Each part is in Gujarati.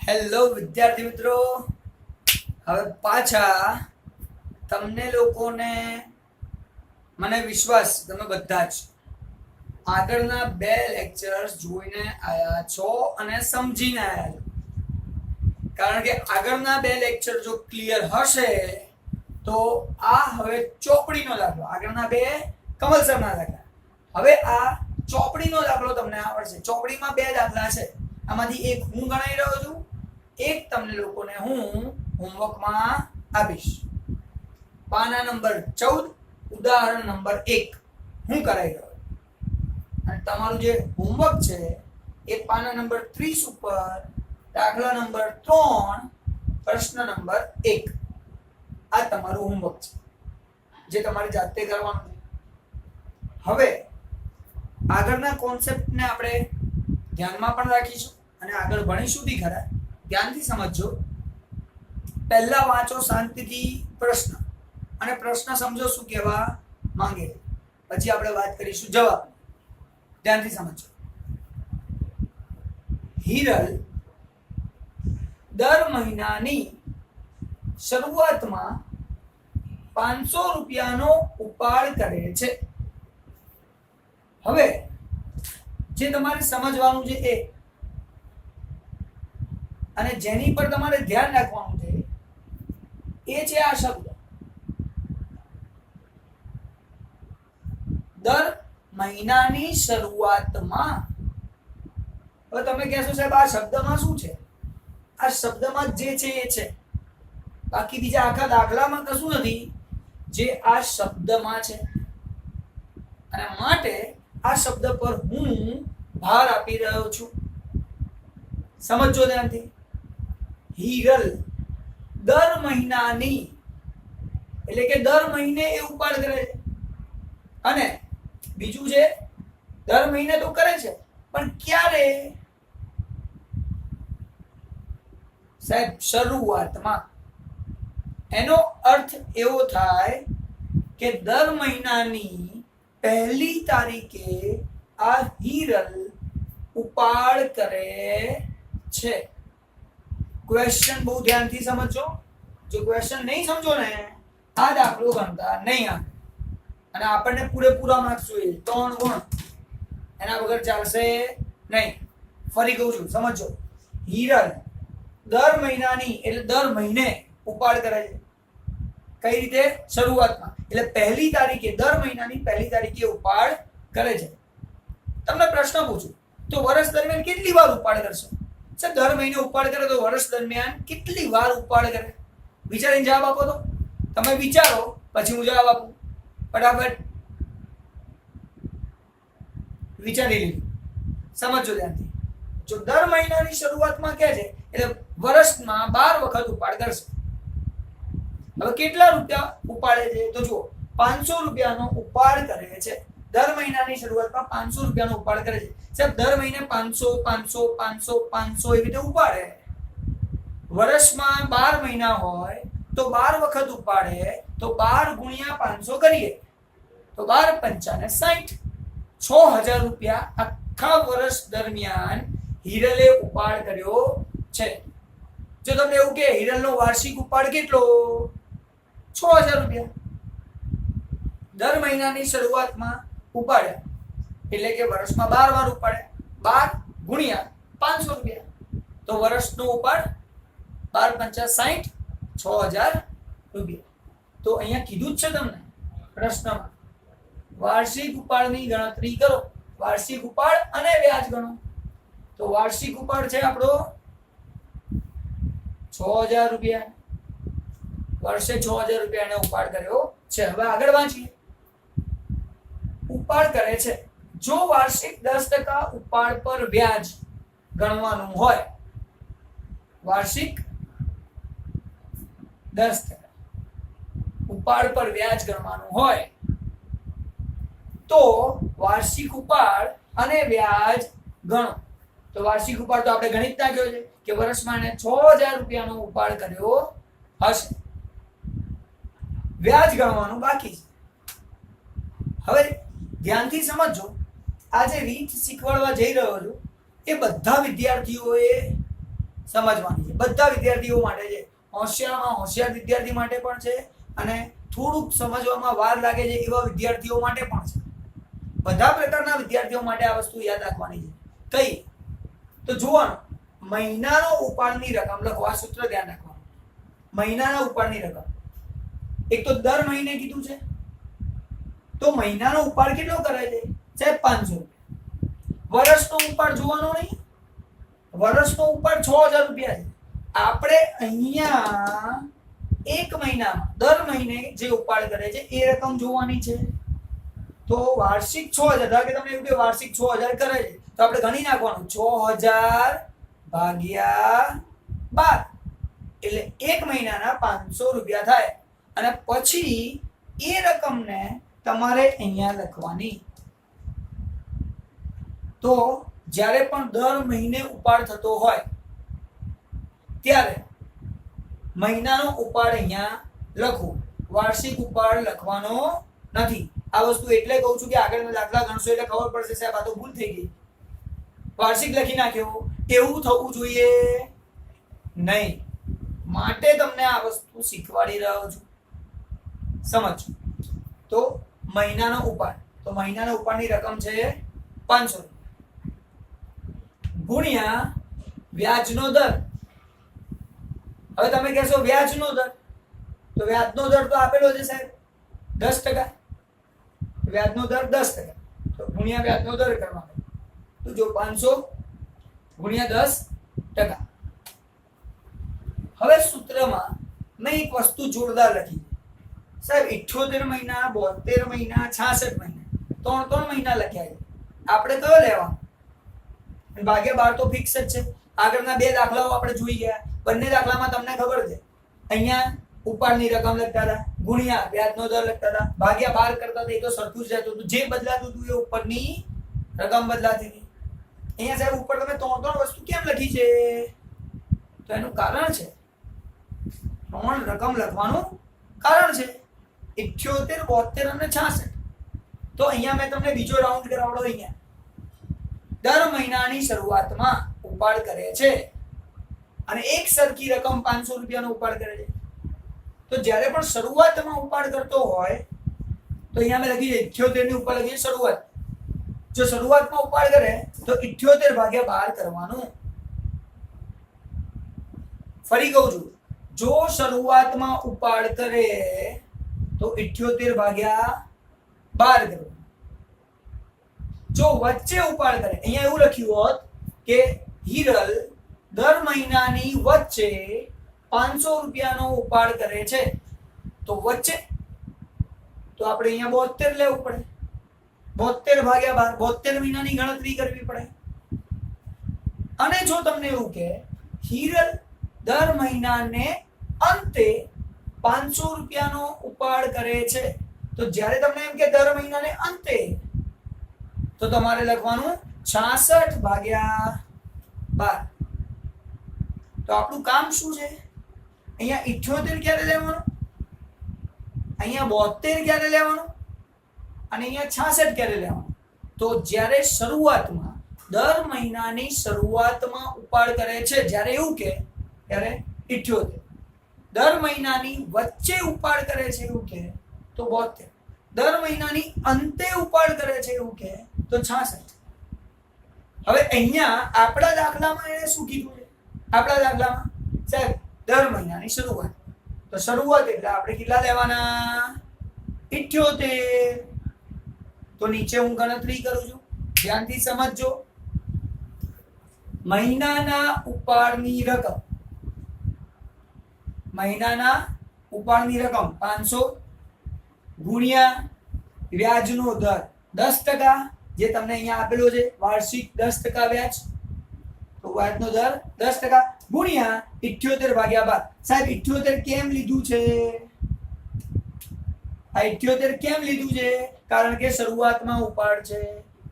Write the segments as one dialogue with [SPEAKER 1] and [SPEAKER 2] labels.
[SPEAKER 1] હેલો વિદ્યાર્થી મિત્રો, હવે પાછા તમને લોકોને મને વિશ્વાસ તમે બધા જ આગળના બે લેક્ચર્સ જોઈને આયા છો અને સમજીને આયા છો. કારણ કે આગળના બે લેક્ચર જો ક્લિયર હશે તો આ હવે ચોપડીનો દાખલો, આગળના બે કમલસરના દાખલા, હવે આ ચોપડીનો દાખલો તમને આવડશે. ચોપડીમાં બે દાખલા છે, આમાંથી એક હું ગણાઈ રહ્યો છું, એક તમને લોકોને હું હોમવર્કમાં આપીશ. પાના નંબર 14 ઉદાહરણ નંબર 1 હું કરાઈ રહ્યો અને તમારું જે હોમવર્ક છે એ પાના નંબર 30 ઉપર દાખલા નંબર 3 પ્રશ્ન નંબર 1 આ તમારું હોમવર્ક છે જે તમારે જાતે કરવાનું છે. હવે આગળના કોન્સેપ્ટને આપણે ધ્યાનમાં પણ રાખીશું અને આગળ ભણીશું બી ખરા. ધ્યાનથી સમજજો. પહેલા વાંચો શાંતિથી પ્રશ્ન અને પ્રશ્ન સમજો શું કહેવા માંગે, પછી આપણે વાત કરીશું જવાબ. ધ્યાનથી સમજજો. હિરલ દર મહિનાની શરૂઆતમાં 500 રૂપિયાનો ઉપાડ કરે છે. હવે જે તમારે સમજવાનું છે અને જેની પર તમારે ધ્યાન રાખવાનું છે એ છે આ શબ્દ દર મહિનાની શરૂઆતમાં. હવે તમે કહેશો સાહેબ આ શબ્દમાં શું છે? આ શબ્દમાં જે છે એ છે, બાકી બીજા આખા દાખલામાં કશું નથી. જે આ શબ્દમાં છે અને માટે આ શબ્દ પર હું ભાર આપી રહ્યો છું. સમજો ધ્યાનથી. હિરલ દર મહિનાની એટલે કે દર મહિને એ ઉપાડ કરે છે, અને બીજું છે દર મહિને તો કરે છે પણ ક્યારે? સાહેબ શરૂઆતમાં. એનો અર્થ એવો થાય કે દર મહિનાની પહેલી તારીખે આ હિરલ ઉપાડ કરે છે. ક્વેશ્ચન બહુ ધ્યાનથી સમજો. જો ક્વેશ્ચન નહીં સમજો ને આ દાખલો ગણતા નહીં આવે અને આપણને પૂરેપૂરા માર્ક્સ જોઈએ, 3 ગુણ. એના વગર ચાલશે નહીં. ફરી કહું છું, સમજો. હિરલ દર મહિનાની એટલે દર મહિને ઉપાડ કરે છે. કઈ રીતે? શરૂઆતમાં એટલે પહેલી તારીખે, દર મહિનાની પહેલી તારીખે ઉપાડ કરે છે. તમને પ્રશ્ન પૂછું તો વર્ષ દરમિયાન કેટલી વાર ઉપાડ કરશે? સર દર મહિને ઉપાડ કરે તો વર્ષ દરમિયાન કેટલી વાર ઉપાડ કરે? વિચારીને જવાબ આપો. તો તમે વિચારો પછી હું જવાબ આપું. ફટાફટ વિચારી લીધું. સમજો ધ્યાનથી. જો દર મહિનાની શરૂઆતમાં કહે છે એટલે વર્ષમાં 12 વખત ઉપાડ કરશે. હવે કેટલા રૂપિયા ઉપાડે છે? તો જુઓ, 500 રૂપિયાનો ઉપાડ કરે છે. દર મહિનાની શરૂઆતમાં 500 રૂપિયાનો ઉપાડ કરે છે. સાહેબ દર મહિને 500 500 500 500 એવી રીતે ઉપાડે. વર્ષમાં 12 મહિના હોય તો 12 વખત ઉપાડે, તો 12 ગુણ્યા 500 કરીએ તો 12 પંચાને 60. 6000 રૂપિયા આખા વર્ષ દરમિયાન હિરલે ઉપાડ કર્યો છે. જો તમને એવું કે હિરલનો વાર્ષિક ઉપાડ કેટલો? 6000 રૂપિયા. દર મહિનાની શરૂઆતમાં ઉપાડ્યા એટલે કે વર્ષમાં 12 વાર ઉપાડ્યા, 12 ગુણ્યા 500 રૂપિયા તો વર્ષનો ઉપાડ 12 પંચા 60, 6000 રૂપિયા. તો અહીંયા કીધું જ છે તમને પ્રશ્નમાં, વાર્ષિક ઉપાડની ગણતરી કરો. વાર્ષિક ઉપાડ અને વ્યાજ ગણો. તો વાર્ષિક ઉપાડ છે આપણો 6000 રૂપિયા. વર્ષે 6000 રૂપિયાનો ઉપાડ કર્યો છે. હવે આગળ વાંચીએ. ઉપાડ કરે છે. જો વાર્ષિક 10% ઉપાડ પર વ્યાજ ગણવાનું હોય, વાર્ષિક 10% ઉપાડ પર વ્યાજ ગણવાનું હોય તો વાર્ષિક ઉપાડ અને વ્યાજ ગણો. તો વાર્ષિક ઉપાડ તો આપણે ગણિત નાખ્યો છે કે વર્ષમાં 6000 રૂપિયાનો ઉપાડ કર્યો હશે. વ્યાજ ગણવાનું બાકી છે. હવે ધ્યાનથી સમજો. આ જે રીત શીખવાડવા જઈ રહ્યો છું એ બધા વિદ્યાર્થીઓએ સમજવાની છે. બધા વિદ્યાર્થીઓ માટે છે. હોશિયારમાં હોશિયાર વિદ્યાર્થી માટે પણ છે અને થોડુંક સમજવામાં વાર લાગે છે એવા વિદ્યાર્થીઓ માટે પણ છે. બધા પ્રકારના વિદ્યાર્થીઓ માટે આ વસ્તુ યાદ રાખવાની છે. કઈ તો જોવાનું, મહિનાનો ઉપાડની રકમ લખવા, સૂત્ર ધ્યાન રાખવાનું. મહિનાના ઉપાડની રકમ એક તો દર મહિને કીધું છે, તો મહિનાનો ઉપાડ કેટલો કરે છે? સાહેબ 500 રૂપિયા. વર્ષનો ઉપાડ જોવાનો નહીં, વર્ષનો ઉપાડ 6000 રૂપિયા છે. આપણે અહીંયા એક મહિનામાં દર મહિને જે ઉપાડ કરે છે એ રકમ જોવાની છે. તો વાર્ષિક 6000, ધારો કે તમને એવું કે વાર્ષિક 6000 કરે છે તો આપણે ગણી નાખવાનું 6000 ભાગ્યા 12 એટલે એક મહિનાના 500 રૂપિયા થાય. અને પછી એ રકમને તમારે અહીંયા લખવાની. તો જ્યારે પણ દર મહિને ઉપાડ થતો હોય ત્યારે મહિનાનો ઉપાડ અહીંયા લખો, વાર્ષિક ઉપાડ લખવાનો નથી. આ વસ્તુ એટલે કહું છું કે આગળના દાખલા ગણશો એટલે ખબર પડશે સાહેબ આ તો ભૂલ થઈ ગઈ, વાર્ષિક લખી નાખ્યો. એવું થવું જોઈએ નહીં, માટે તમને આ વસ્તુ શીખવાડી રહ્યો છું. સમજ. તો મહિનાનો ઉપાડ, તો મહિનાનો ઉપાડની રકમ છે 500 ગુણ્યા વ્યાજનો દર. હવે તમે કહેશો વ્યાજનો દર, તો વ્યાજનો દર તો આપેલો છે સાહેબ 10%. વ્યાજનો દર 10%, તો ગુણ્યા વ્યાજનો દર કરવાનો. તો જો 500 ગુણ્યા 10%. હવે સૂત્રમાં મેં એક વસ્તુ જોરદાર લખી સાહેબ, 78 મહિના, 72 મહિના, 66 મહિના, 3 મહિના લખ્યા છે. આપણે કયો લેવાનો? ભાગ્યા 12 તો ફિક્સ જ છે. આગળના બે દાખલાઓ આપણે જોઈ ગયા, બંને દાખલામાં તમને ખબર છે અહીંયા ઉપાડની રકમ લખતા હતા, ગુણ્યા વ્યાજનો દર લખતા હતા, ભાગ્યા 12 કરતા હતા. એ તો સરખું જ રહેતું હતું, જે બદલાતું હતું એ ઉપરની રકમ બદલાતી હતી. અહીંયા સાહેબ ઉપર તમે 3 વસ્તુ કેમ લખી છે? તો એનું કારણ છે, 3 રકમ લખવાનું કારણ છે 78, 72 અને 66. તો અહીંયા મેં તમને બીજો રાઉન્ડ કરાવડો. અહીંયા દર મહિનાની શરૂઆતમાં ઉપાડ કરે છે અને એક સરખી રકમ 500 રૂપિયાનો ઉપાડ કરે છે. તો જ્યારે પણ શરૂઆતમાં ઉપાડ કરતો હોય તો અહીંયા મેં લખી 78 ની ઉપર લખીએ શરૂઆત. જો શરૂઆતમાં ઉપાડ કરે તો 78 ભાગ્યા 12 કરવાનું. ફરી કહું છું, જો શરૂઆતમાં ઉપાડ કરે તો 78 ભાગ્યા 12 કરવાનું. જો વચ્ચે ઉપાડ કરે, અહીંયા એવું લખ્યું હોત કે હિરલ દર મહિનાની વચ્ચે 500 રૂપિયાનો ઉપાડ કરે છે, તો વચ્ચે તો આપણે અહીંયા 72 લેવું પડે. 72 ભાગ્યા 12, 72 મહિનાની ગણતરી કરવી પડે. અને જો તમને એવું કે હિરલ દર મહિનાને અંતે 500 રૂપિયાનો ઉપાડ કરે છે, તો જ્યારે તમને એમ કે દર મહિનાને અંતે, તો તમારે લખવાનું 66 ભાગ્યા 12. તો આપણું કામ શું છે? અહીંયા 78 ક્યારે લેવાનું, અહીંયા 72 ક્યારે લેવાનું અને અહીંયા 66 ક્યારે લેવાનું? તો જ્યારે શરૂઆતમાં દર મહિનાની શરૂઆતમાં ઉપાડ કરે છે, જ્યારે એવું કે ત્યારે 78. દર મહિનાની વચ્ચે ઉપાડ કરે છે એવું કે તો 72. દર મહિનાની અંતે ઉપાડ કરે છે એવું કે તો 66. હવે અહીંયા આપણા દાખલામાં એને શું કીધું છે? આપણા દાખલામાં સાહેબ દર મહિનાની શરૂઆત, તો શરૂઆત એટલે આપણે કેટલા લેવાના? 78. તો નીચે હું ગણતરી કરું છું, ધ્યાનથી સમજજો. મહિનાના ઉપાડની રકમ, મહિનાના ઉપાડની રકમ 500 ગુણ્યા વ્યાજનો દર 10%, જે તમને અહીંયા આપેલો છે વાર્ષિક 10% વ્યાજ. તો વ્યાજનો દર 10% ગુણ્યા 78 ભાગ્યા 12. સાહેબ 78 કેમ લીધું છે? આ 78 કેમ લીધું છે? કારણ કે શરૂઆતમાં ઉપાડ છે,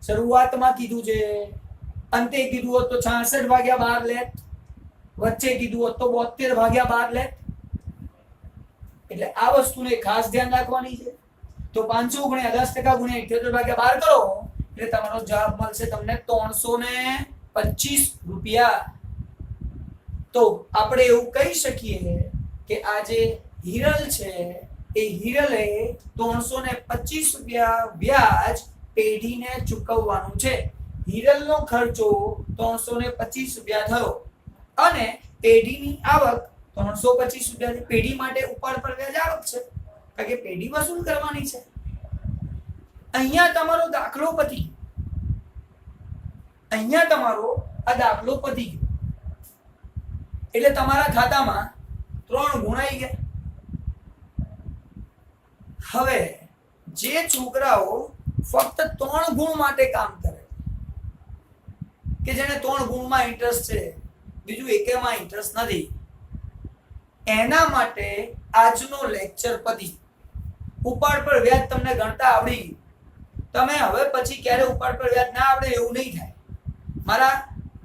[SPEAKER 1] શરૂઆતમાં કીધું છે. અંતે કીધું હોત તો 66 ભાગ્યા 12 લેત, વચ્ચે કીધું હોત તો 72 ભાગ્યા 12 લેત. એટલે આ વસ્તુને ખાસ ધ્યાન રાખવાની છે. તો 500 ગુણ્યા 10% ગુણ્યા 78 ભાગ્યા 12 કરો એટલે તમારો જવાબ મળશે તમને 325 રૂપિયા. તો આપણે એવું કહી શકીએ કે આ જે હિરલ છે એ હિરલે 325 રૂપિયા વ્યાજ પેઢીને ચૂકવવાનું છે. હિરલનો ખર્ચો 325 રૂપિયા થયો અને પેઢીની આવક 325 રૂપિયાથી પેઢી માટે ઉપાડ પર વ્યાજ આવક છે કારણ કે પેઢી વસૂલ કરવાની છે. અહીંયા તમારો દાખલો પતી ગયો. અહીંયા તમારો આ દાખલો પતી ગયો એટલે તમારા ખાતામાં 3 ગુણ આવી ગયા. હવે જે છોકરાઓ ફક્ત 3 ગુણ માટે કામ કરે કે જેને 3 ગુણમાં ઇન્ટરેસ્ટ છે બીજું એકેમાં ઇન્ટરેસ્ટ નથી એના માટે આજનો લેક્ચર પતી. ઉપાડ પર વ્યાજ તમને ગણતા આવડી ગયું. તમે હવે પછી ક્યારે ઉપાડ પર વ્યાજ ના આવડે એવું નહીં થાય. મારા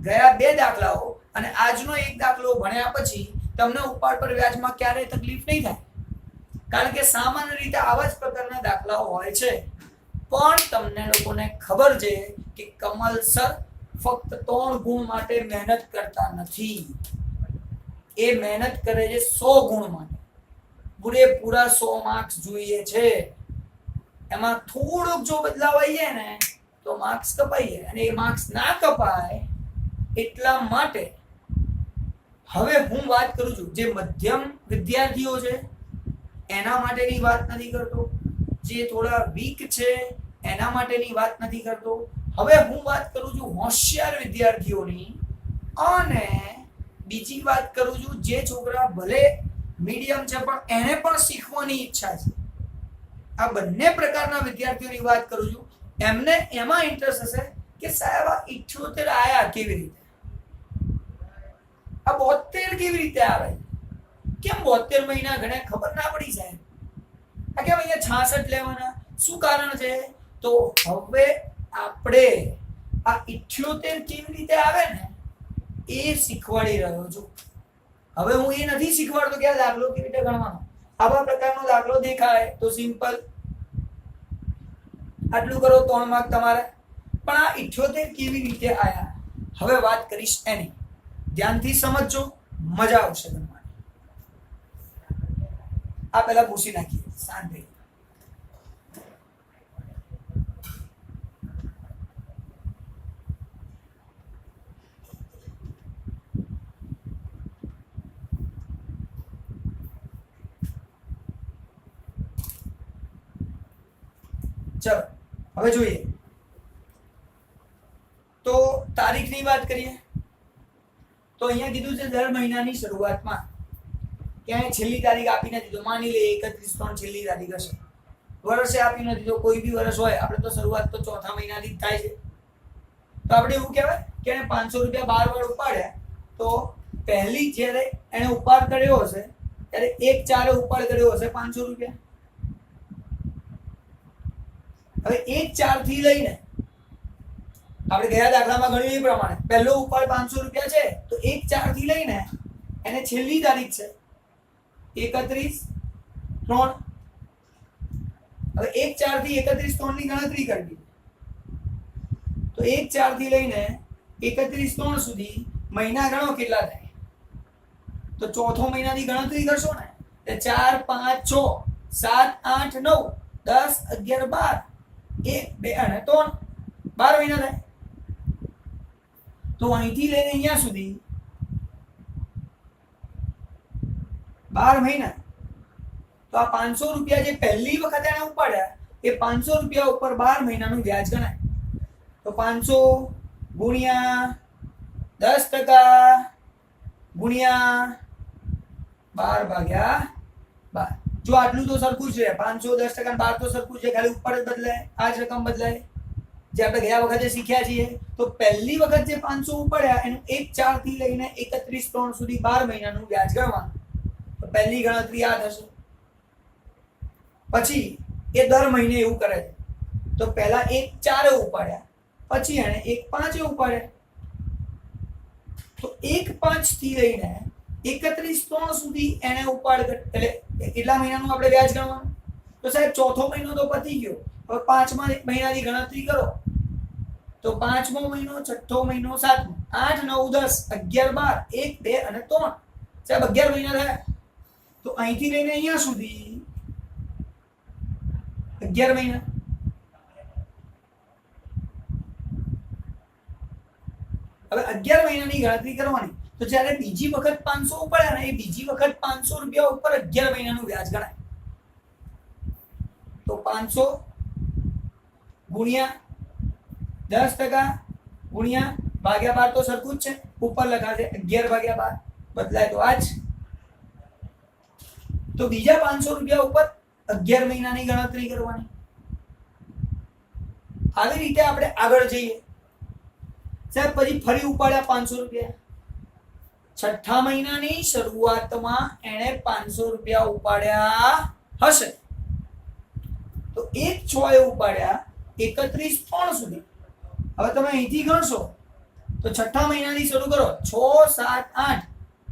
[SPEAKER 1] ગયા 2 દાખલાઓ અને આજનો એક દાખલો ભણ્યા પછી તમને ઉપાડ પર વ્યાજમાં ક્યારેય તકલીફ નહીં થાય કારણ કે સામાન્ય રીતે આવા જ પ્રકારના દાખલાઓ હોય છે. પણ તમને લોકોને ખબર છે કે કમલ સર ફક્ત 3 ગુણ માટે મહેનત કરતા નથી. એ મહેનત કરે છે 100 ગુણ માટે. પૂરેપૂરા 100 માર્ક્સ જોઈએ છે. એમાં થોડોક જો બદલાવ આવી જાય ને તો માર્ક્સ કપાઈ જાય અને એ માર્ક્સ ના કપાય એટલા માટે હવે હું વાત કરું છું જે મધ્યમ વિદ્યાર્થીઓ છે એના માટેની વાત નથી કરતો, જે થોડા વીક છે એના માટેની વાત નથી કરતો. હવે હું વાત કરું છું હોશિયાર વિદ્યાર્થીઓની અને બીજી વાત કરું છું જે છોકરા ભલે મીડિયમ છે પણ એને પણ શીખવાની ઈચ્છા છે. આ બંને પ્રકારના વિદ્યાર્થીઓની વાત કરું છું. એમને એમાં ઇન્ટરેસ્ટ હશે કે સાહેબ આ 78 આયા કેવી રીતે, આ 72 કેવી રીતે આવે, કેમ 72 મહિના ગણે ખબર ના પડી સાહેબ, આ કેમ અહીંયા 66 લેવાના, શું કારણ છે? તો હવે આપણે આ 78 કેવી રીતે આવે ને એ શીખવાડી રહ્યો છું. હવે હું એ નથી શીખવાડતો કે આ દાખલો કેવી રીતે ગણવાનો. આવા પ્રકારનો દાખલો દેખાય તો સિમ્પલ આટલું કરો 3 માર્ક તમારે. પણ આ 78 કેવી રીતે આયા હવે વાત કરીશ એની. ધ્યાનથી સમજજો, મજા આવશે તમને. આ પહેલા પૂછી નાખીએ શાંતિ. ચલો હવે જોઈએ તો તારીખની વાત કરીએ તો અહીંયા કીધું છે દર મહિનાની શરૂઆતમાં ક્યાંય છેલ્લી તારીખ આપી નથી તો માની લે 31 છેલ્લી તારીખ હશે. વર્ષે આપી નથી તો કોઈ બી વર્ષ હોય આપણે તો શરૂઆત તો ચોથા મહિનાથી જ થાય છે. તો આપણે એવું કહેવાય કે એને 500 રૂપિયા 12 વાર ઉપાડ્યા તો પહેલી જ્યારે એને ઉપાડ કર્યો હશે ત્યારે 1/4 ઉપાડ કર્યો હશે 500 રૂપિયા. હવે 1/4 થી લઈને આપણે ગયા દાખલામાં ગણ્યું એ પ્રમાણે પહેલો ઉપાડ 500 રૂપિયા છે તો 1/4 થી લઈને એને છેલ્લી તારીખ છે 31/3. હવે 1/4 થી 31/3 ની ગણતરી કરવી તો 1/4 થી લઈને 31/3 સુધી મહિના ગણો કેટલા થાય તો ચોથો મહિનાની ગણતરી કરશો ને એટલે 4 5 6 7 8 9 10 11 12 1 2 અને 3 12 મહિના થાય. તો અહીંથી લઈને અહીંયા સુધી 12 મહિના. તો આ 500 રૂપિયા જે પહેલી વખત એને ઉપાડ્યા એ 500 રૂપિયા ઉપર 12 મહિનાનું વ્યાજ ગણાય. તો 500 ગુણ્યા 10% ગુણ્યા 12 ભાગ્યા 12. જો આટલું તો સરખું છે 500 10% 12 તો સરખું છે, ખાલી ઉપર જ બદલાય, આ જ રકમ બદલાય જે આપણે ગયા વખતે શીખ્યા છીએ. તો પહેલી વખત જે 500 ઉપાડ્યા એનું 1/4 થી લઈને 31/3 સુધી 12 મહિનાનું વ્યાજ ગણવાનું. તો પહેલી ગણતરી આ થશે. પછી એ દર મહિને એવું કરે છે તો પહેલા 1/4 ઉપાડ્યા પછી એને 1/5 ઉપાડ્યા. તો 1/5 થી લઈને 31/3 સુધી એને ઉપાડ એટલે કેટલા મહિનાનું આપણે વ્યાજ ગણવાનું. તો સાહેબ ચોથો મહિનો તો પતી ગયો, હવે 5મા મહિનાની ગણતરી કરો તો 5મો મહિનો, 6થો મહિનો, 7મો, 8, 9, 10, 11, 12, 1, 2 અને 3. સાહેબ 11 મહિના થયા. તો અહીંથી લઈને અહીંયા સુધી 11 મહિના. હવે 11 મહિનાની ગણતરી કરવાની. તો જ્યારે બીજી વખત 500 ઉપાડ્યા ને, એ બીજી વખત 500 રૂપિયા ઉપર 11 મહિનાનું વ્યાજ ગણાય. તો 500 ગુણ્યા 10% ગુણ્યા ભાગ્યા 12 તો સરખું જ છે, ઉપર લખાશે 11/12 બદલાય તો આ જ. તો બીજા 500 રૂપિયા ઉપર 11 મહિનાની ગણતરી કરવાની. આવી રીતે આપણે આગળ જઈએ. સાહેબ પછી ફરી ઉપાડ્યા 500 રૂપિયા. 6થા મહિનાની શરૂઆતમાં એને 500 રૂપિયા ઉપાડ્યા હશે. તો 1/6 એ ઉપાડ્યા 31/3 સુધી. હવે તમે અહીંથી ગણશો તો 6થા મહિનાની શરૂ કરો. 6, 7, 8,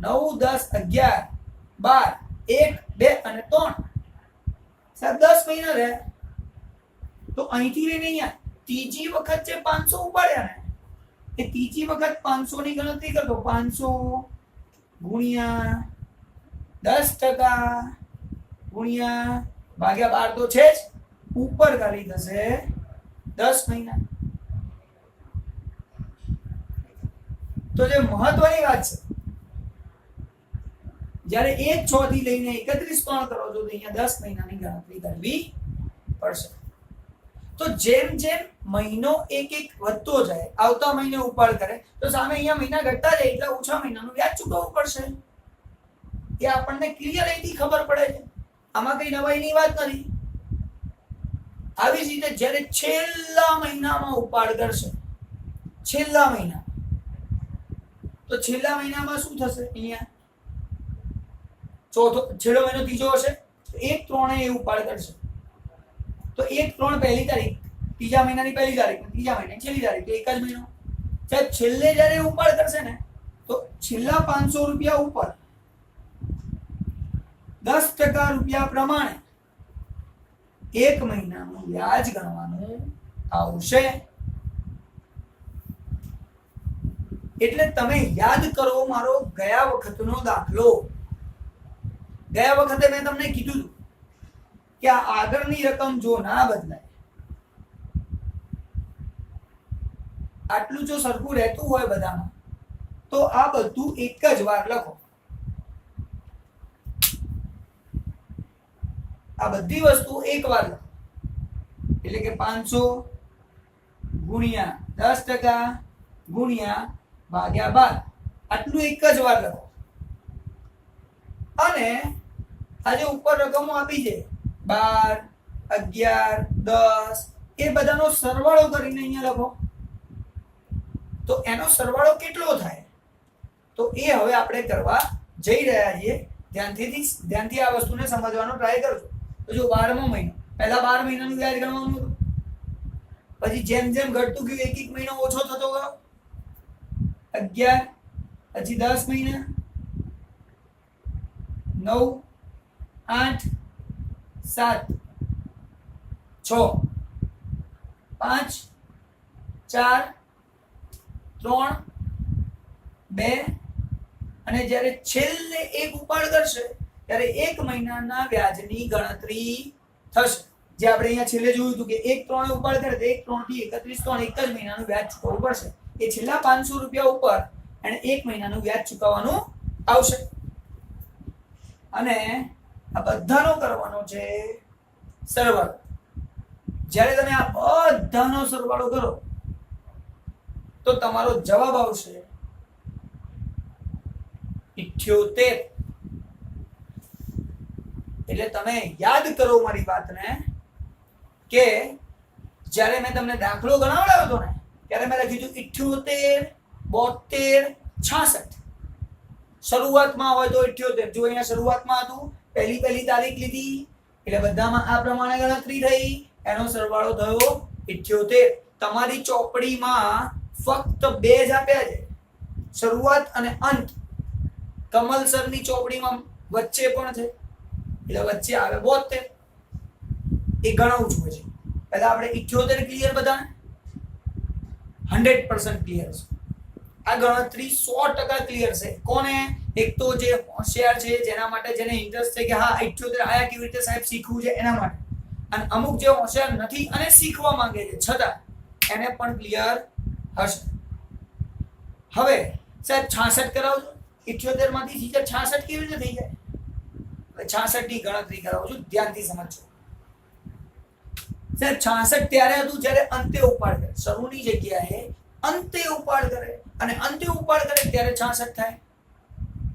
[SPEAKER 1] 9, 10, 11, 12, 1, 2 અને 3. સાહેબ 10 મહિના રહ્યા. તો અહીંથી લઈને અહીંયા ત્રીજી વખત જે 500 ઉપાડ્યા ને, એ ત્રીજી વખત 500 ની ગણતરી કરતો. 500 ગુણ્યા 10% ગુણ્યા ભાગ્યા 12 તો છે જ, ઉપર ખાલી થશે 10 મહિના. તો જે મહત્વની વાત છે, જ્યારે 1/6 થી લઈને 31/3 કરો છો તો અહીંયા 10 મહિનાની ગણતરી કરવી પડશે. તો જેમ જેમ મહિનો એક એક વધતો જાય, આવતા મહિને ઉપાડ કરે, તો સામે અહીંયા મહિના ઘટતા જાય એટલે ઓછા મહિનાનું વ્યાજ ચૂકવવું પડશે. એ આપણને ક્લિયર અહીંથી ખબર પડે છે. આમાં કઈ નવાઈની વાત નથી. આવી જ રીતે જ્યારે છેલ્લા મહિનામાં ઉપાડ કરશે, છેલ્લા મહિના, તો છેલ્લા મહિનામાં શું થશે? અહીંયા છેલ્લો મહિનો ત્રીજો હશે, 1/3 એ ઉપાડ કરશે. તો 1/3 પહેલી તારીખ, ત્રીજા મહિનાની પહેલી તારીખ, ત્રીજા મહિનાની છેલ્લી તારીખ, તો એક જ મહિનો. સાહેબ છેલ્લે જ્યારે ઉપાડ કરશે ને, તો છેલ્લા 500 રૂપિયા ઉપર 10% રૂપિયા પ્રમાણે એક મહિનાનું વ્યાજ ગણવાનું આવશે. એટલે તમે યાદ કરો મારો ગયા વખતનો દાખલો. ગયા વખતે મેં તમને કીધું કે આ આગળની રકમ જો ના બદલાય, આટલું જો સરખું રહેતું હોય બધામાં, તો આ બધું એક જ વાર લખો. આ બધી વસ્તુ એક વાર લખો. એટલે કે 500 ગુણ્યા 10% ગુણ્યા ભાગ્યા 12, આટલું એક જ વાર લખો. અને આજે ઉપર રકમો આપી છે 12, 11, 10, એ બધાનો સરવાળો કરીને અહીંયા લખો. તો એનો સરવાળો કેટલો થાય? તો એ હવે આપણે કરવા જઈ રહ્યા છીએ. ધ્યાનથી આ વસ્તુને સમજવાનો ટ્રાય કરજો. તો જો 12મો મહિનો, પહેલા 12 મહિનાનું વ્યાજ ગણવાનું હતું. પછી જેમ જેમ ઘટતું ગયું એક એક મહિનો ઓછો થતો ગયો. 11, પછી 10 મહિના, 9, 8, 7, 6, 5, 4, 3, 2 અને જ્યારે છેલ્લે એક ઉપાડ કરશે ત્યારે એક મહિનાના વ્યાજની ગણતરી થશે. જે આપણે અહીંયા છેલ્લે જોયું હતું કે 1/3 ઉપાડ કરે તો 1/3 થી 31/3 એક જ મહિનાનું વ્યાજ ચૂકવવું પડશે. એ છેલ્લા 500 રૂપિયા ઉપર એને એક મહિનાનું વ્યાજ ચૂકવવાનું આવશે. અને આ બધાનો કરવાનો છે સરવાળો. જ્યારે તમે આ બધાનો સરવાળો કરો તો તમારો જવાબ આવશે 78. એટલે તમે યાદ કરો મારી વાતને કે જ્યારે મેં તમને દાખલો ગણાવડાવ્યો હતો ને, ત્યારે મેં લખ્યું હતું 78, 72, 66. શરૂઆતમાં હોય તો 78. જો અહીંયા શરૂઆતમાં હતું, પહેલી તારીખ લીધી એટલે બધામાં આ પ્રમાણે ગણતરી થઈ, એનો સરવાળો થયો 78. તમારી ચોપડીમાં ફક્ત 2 જ આપ્યા છે, શરૂઆત અને અંત. કમલ સરની ચોપડીમાં વચ્ચે પણ છે, એટલે વચ્ચે આવે 72. એ ગણવું જોઈએ છે. પહેલા આપણે 78 ક્લિયર બધાને. 100% ક્લિયર છે. આ ગણતરી 100% ક્લિયર છે. કોને? એક તો જે હોશિયાર છે, જેના માટે જેને ઇન્ટરેસ્ટ છે કે હા 78 આયા કેવી રીતે સાહેબ શીખવું છે એના માટે, અને અમુક જે હોશિયાર નથી અને શીખવા માંગે છે છતાં એને પણ ક્લિયર હશે. હવે સાહેબ 66 કરાવજો. 78 માંથી 66 કેવી રીતે થઈ જાય? 66 ની ગણતરી કરાવું છું, ધ્યાનથી સમજજો. સાહેબ 66 ત્યારે હતું જ્યારે અંતે ઉપાડ કરે. શરૂની જગ્યાએ અંતે ઉપાડ કરે, અને અંતે ઉપાડ કરે ત્યારે 66 થાય.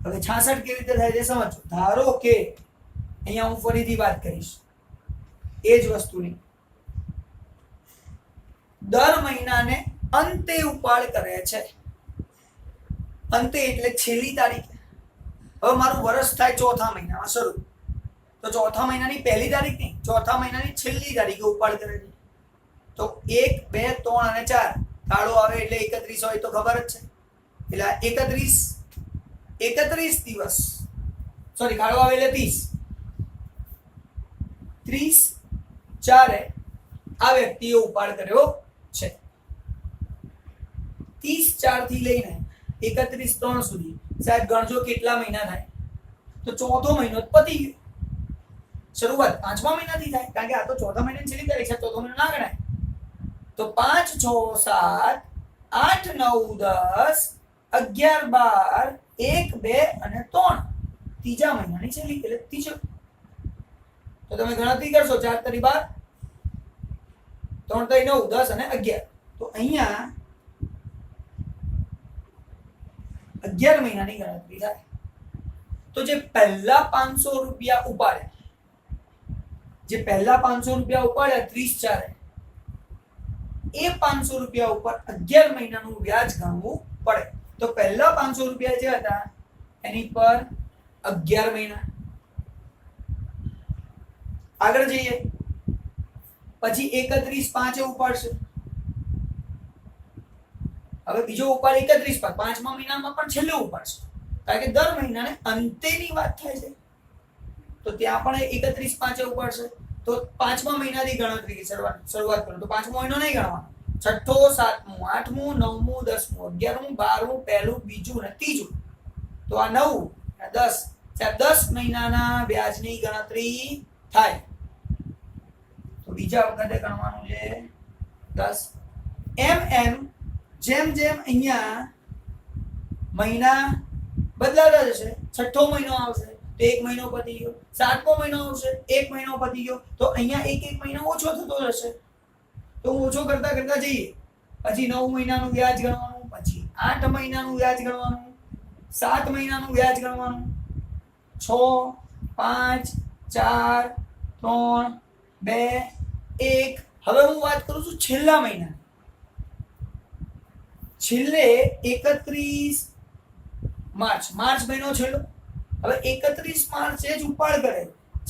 [SPEAKER 1] હવે 66 કેવી રીતે થાય તે સમજો. ધારો કે અહીંયા હું ફરીથી વાત કરીશ એ જ વસ્તુની. દર મહિનાને અંતે ઉપાડ કરે છે. અંતે એટલે છેલ્લી તારીખ. હવે મારું વર્ષ થાય ચોથા મહિનામાં શરૂ, તો ચોથા મહિનાની પહેલી તારીખ નહીં, ચોથા મહિનાની છેલ્લી તારીખે ઉપાડ કરે છે. તો 1, 2, 3 અને 4 કાળો આવે એટલે 31 હોય તો ખબર જ છે. એટલે 31 દિવસ, સોરી કાળો આવે એટલે 30 ચારે આ વ્યક્તિએ ઉપાડ કર્યો છે. 30/4 થી લઈને 31/3 સુધી સાહેબ ગણજો કેટલા મહિના થાય? તો ચોથો મહિનો પતી ગયો. શરૂઆત 5મા મહિનાથી થાય, કારણ કે આ તો ચોથા મહિનાની છેલ્લી તારીખ છે, ચોથો મહિનો ના ગણાય. તો 5, 6, 7, 8, 9, 10, 11, 12, 1, 2 અને 3 ત્રીજા મહિનાની છેલ્લી એટલે ત્રીજો. તો તમે ગણતરી કરશો 4 × 12, 3 × 9, 10 અને 11. તો અહીંયા 11 મહિનાની ગણતરી થાય. તો જે પહેલા 500 રૂપિયા ઉપાડ્યા, જે પહેલા 500 રૂપિયા ઉપાડ્યા 30/4, એ 500 રૂપિયા ઉપર 11 મહિનાનું વ્યાજ ગણવું પડે. તો પહેલા 500 રૂપિયા જે હતા એની પર 11 મહિના. આગળ જઈએ પછી 31/5 ઉપાડશે. હવે બીજો ઉપાડ 31/5, 5મા મહિનામાં પણ છેલ્લે ઉપાડશે, કારણ કે દર મહિનાને અંતેની વાત થાય છે. તો ત્યાં પણ 31/5 ઉપાડશે. તો 5મા મહિનાની ગણતરી શરૂઆત કરો તો 5મો મહિનો નહીં ગણવાનો, 6ઠ્ઠો, 7મું, 8મું, 9મું, 10મું, 11મું, 12મું, પહેલું, બીજું અને ત્રીજું. તો આ 9 અને 10, 10 મહિનાના વ્યાજની ગણતરી થાય. તો બીજા વખતે ગણવાનું છે 10. એમ જેમ જેમ અહીંયા મહિના બદલાતા જશે, 6ઠ્ઠો મહિનો આવશે તો 1 મહિનો પતી ગયો, 7મો મહિનો આવશે 1 મહિનો પતી ગયો, તો અહીંયા એક મહિનો ઓછો થતો જશે. તો ઓછો કરતા કરતા જઈએ. પછી 9 મહિનાનું વ્યાજ ગણવાનું, પછી 8 મહિનાનું વ્યાજ ગણવાનું, 7 મહિનાનું વ્યાજ ગણવાનું, 6, 5, 4, 3, 2, 1. હવે હું વાત કરું છું છેલ્લા મહિના. છેલ્લે 31 માર્ચ મહિનો છેલ્લો. હવે 31 માર્ચે જ ઉપાડ કરે,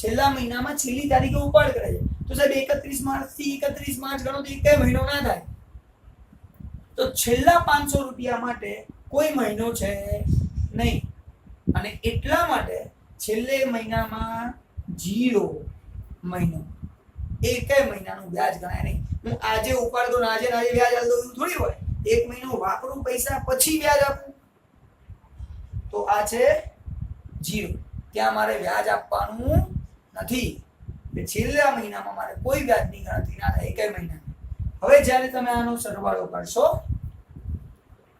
[SPEAKER 1] છેલ્લા મહિનામાં છેલ્લી તારીખે ઉપાડ કરે છે. તો સાહેબ 31 માર્ચ થી 31 માર્ચ ગણો તો એક મહિનો ના થાય. તો છેલ્લા 500 રૂપિયા માટે કોઈ મહિનો છે નહીં, અને એટલા માટે છેલ્લે મહિનામાં 0 મહિનો, એક મહિનાનું વ્યાજ ગણાય નહીં. હું આજે ઉપાડ દઉં, આજે વ્યાજ આપી દઉં એવું થોડી હોય. 1 મહિનો વાપરું પૈસા પછી વ્યાજ આપું, તો આ છે 0. ત્યાં મારે વ્યાજ આપવાનું નથી. છેલ્લા મહિનામાં મારે કોઈ વ્યાજની ગણતરી ના થાય, એક મહિના. હવે જ્યારે તમે આનો સરવાળો કરશો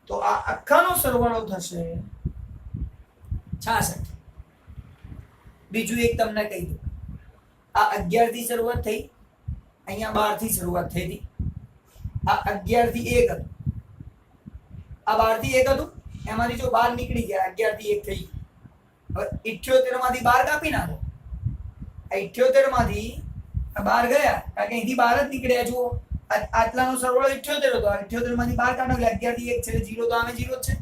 [SPEAKER 1] તો આ આખાનો સરવાળો થશે 66. બીજું એક તમને કહી દઉં, આ 11 થી શરૂઆત થઈ, અહીંયા 12 થી શરૂઆત થઈ હતી. આ 11 થી 1 હતું, આ 12 થી 1 હતું, એમાંથી જો 12 નીકળી ગયા 11 થી 1 થઈ. હવે 78 માંથી 12 કાપી નાખો. આ 78 માંથી 12 ગયા, કારણ કે અહીંથી 12 જ નીકળ્યા. જુઓ આટલાનો સરવાળો 78 હતો, 78 માંથી 12 કાઢો એટલે 11 થી 1 છે, 0 તો આમે 0 જ છે.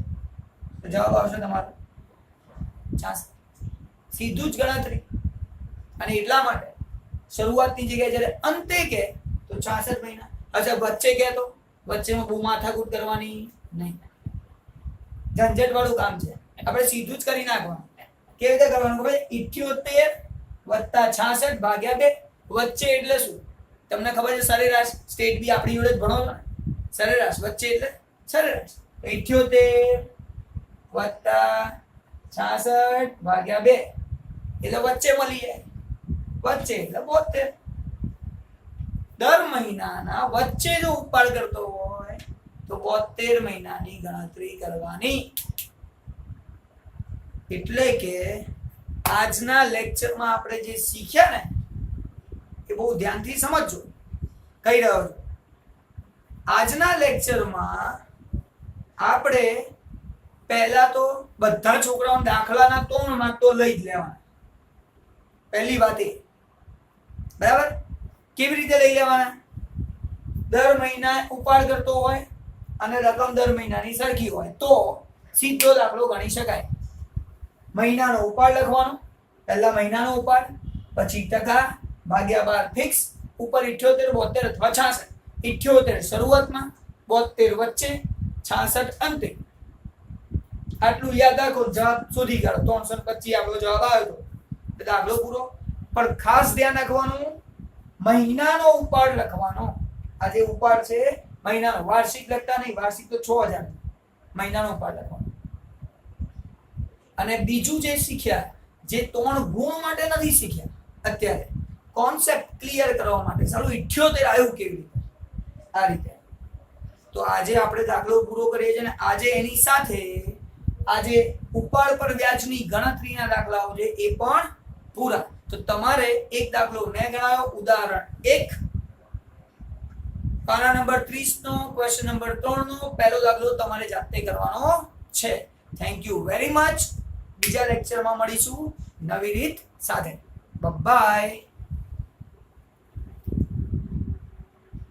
[SPEAKER 1] તો જવાબ આવશે તમારો 66. સીધું જ ગણતરી. અને એટલા માટે શરૂઆતની જગ્યાએ જ્યારે અંતે કે તો 66 મહિના. અચ્છા વચ્ચે કે તો વચ્ચેમાં બહુ માથાકૂટ કરવાની નહીં, ઝંઝટ વાળું કામ છે. આપણે સીધું જ કરી નાખવાનું. કેવી રીતે કરવાનું? ખબર? 78 + 66 ભાગ્યા 2. વચ્ચે એટલે શું તમને ખબર છે? સરેરાશ. સ્ટેટ બી આપણી જોડે જ ભણો છો ને, સરેરાશ વચ્ચે એટલે સરેરાશ 78 વત્તા 66 ભાગ્યા 2 એટલે વચ્ચે મળી જાય વચ્ચે એટલે 72 દર મહિનાના વચ્ચે જો ઉપાડ કરતો હોય તો 72 મહિનાની ગણતરી કરવાની એટલે કે આજના લેક્ચરમાં આપણે જે શીખ્યા ને એ બહુ ધ્યાનથી સમજજો કહી રહ્યો છું આજના લેક્ચરમાં આપણે પહેલા તો બધા છોકરાઓના દાખલાના 3 માર્ક તો લઈ જ લેવાના પહેલી વાત એ બરાબર કેવી રીતે લઈ લેવાના દર મહિના ઉપાડ કરતો હોય અને રકમ દર મહિનાની સરખી હોય તો સીધો દાખલો ગણી શકાય મહિનાનો ઉપાડ લખવાનો પહેલા મહિનાનો ઉપાડ પછી ટકા ભાગ્યા 12 ફિક્સ ઉપર 78 72 અથવા 66 78 શરૂઆતમાં 72 વચ્ચે 66 અંતે આટલું યાદ રાખો જવાબ શોધી કાઢો 325 આપણો જવાબ આવ્યો તો દાખલો પૂરો પણ ખાસ ધ્યાન રાખવાનું મહિનાનો ઉપાડ લખવાનો આ જે ઉપાડ છે મહિનાનો વાર્ષિક લખતા નહીં વાર્ષિક તો 6000 મહિનાનો ઉપાડ લખવાનો અને બીજું જે શીખ્યા જે 3 ગુણ માટે નથી શીખ્યા અત્યારે કોન્સેપ્ટ ક્લિયર કરવા માટે સારું 78 આવ્યું કેવી રીતે આ રીતે તો આજે આપણે દાખલો પૂરો કરીએ છીએ ને આજે એની સાથે આજે ઉપાડ પર વ્યાજની ગણતરીના દાખલાઓ છે એ પણ પૂરા તો તમારે એક દાખલો મેં ગણાયો ઉદાહરણ 1 પાના નંબર 30 નો ક્વેશ્ચન નંબર 3 નો પહેલો દાખલો તમારે જાતે કરવાનો છે થેન્ક યુ વેરી મચ બીજા લેક્ચરમાં મળીશું નવી રીત સાથે બાય